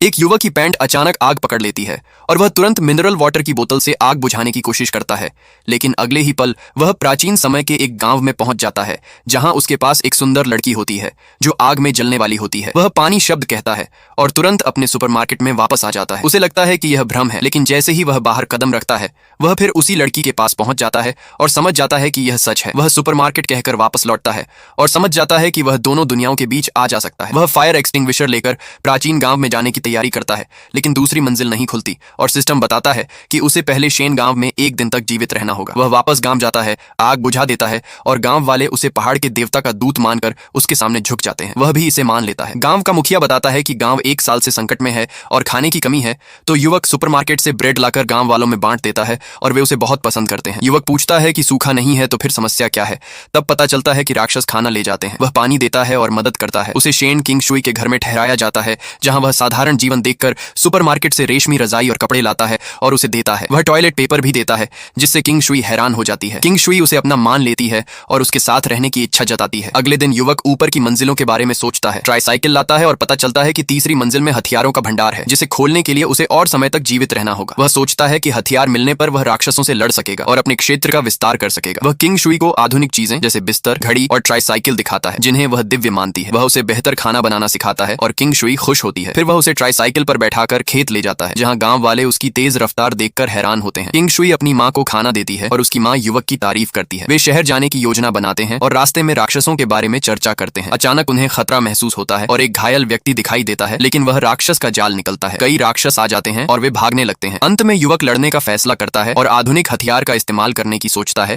एक युवक की पैंट अचानक आग पकड़ लेती है और वह तुरंत मिनरल वाटर की बोतल से आग बुझाने की कोशिश करता है। लेकिन अगले ही पल वह प्राचीन समय के एक गांव में पहुंच जाता है जहां उसके पास एक सुंदर लड़की होती है जो आग में जलने वाली होती है। वह पानी शब्द कहता है और तुरंत अपने सुपरमार्केट में वापस आ जाता है। उसे लगता है कि यह भ्रम है, लेकिन जैसे ही वह बाहर कदम रखता है वह फिर उसी लड़की के पास पहुंच जाता है और समझ जाता है कि यह सच है। वह सुपरमार्केट कहकर वापस लौटता है और समझ जाता है कि वह दोनों दुनियाओं के बीच आ जा सकता है। वह फायर एक्सटिंग्विशर लेकर प्राचीन गांव में जाने की तैयारी करता है, लेकिन दूसरी मंजिल नहीं खुलती और सिस्टम बताता है कि उसे पहले शेन गांव में एक दिन तक जीवित रहना होगा। वह वापस गांव जाता है, आग बुझा देता है और गांव वाले उसे पहाड़ के देवता का दूत मानकर उसके सामने झुक जाते हैं। वह भी इसे मान लेता है। गांव का मुखिया बताता है कि गांव एक साल से संकट में है और खाने की कमी है, तो युवक सुपरमार्केट से ब्रेड लाकर गांव वालों में बांट देता है और वे उसे बहुत पसंद करते हैं। युवक पूछता है कि सूखा नहीं है तो फिर समस्या क्या है। तब पता चलता है कि राक्षस खाना ले जाते हैं। वह पानी देता है और मदद करता है। उसे शेन किंग शुई के घर में ठहराया जाता है जहां वह साधारण जीवन देखकर सुपरमार्केट से रेशमी रजाई और कपड़े लाता है और उसे देता है। वह टॉयलेट पेपर भी देता है, जिससे किंग शुई हैरान हो जाती है। किंग शुई उसे अपना मान लेती है और उसके साथ रहने की इच्छा जताती है। अगले दिन युवक ऊपर की मंजिलों के बारे में सोचता है, ट्राईसाइकिल लाता है और पता चलता है कि तीसरी मंजिल में हथियारों का भंडार है, जिसे खोलने के लिए उसे और समय तक जीवित रहना होगा। वह सोचता है कि हथियार मिलने पर वह राक्षसों से लड़ सकेगा और अपने क्षेत्र का विस्तार कर सकेगा। वह किंग शुई को आधुनिक चीजें जैसे बिस्तर, घड़ी और ट्राईसाइकिल दिखाता है, जिन्हें वह दिव्य मानती है। वह उसे बेहतर खाना बनाना सिखाता है और किंग शुई खुश होती है। फिर वह उसे ट्राईसाइकिल पर बैठाकर खेत ले जाता है, जहां गांव वाले उसकी तेज रफ्तार देखकर हैरान होते हैं। किंग शुई अपनी मां को खाना देती है और उसकी मां युवक की तारीफ करती है। वे शहर जाने की योजना बनाते हैं और रास्ते में राक्षसों के बारे में चर्चा करते हैं। अचानक उन्हें खतरा महसूस होता है और एक घायल व्यक्ति दिखाई देता है, लेकिन वह राक्षस का जाल निकलता है। कई राक्षस आ जाते हैं और वे भागने लगते हैं। अंत में युवक लड़ने का फैसला करता है और आधुनिक हथियार का इस्तेमाल करने की सोचता है।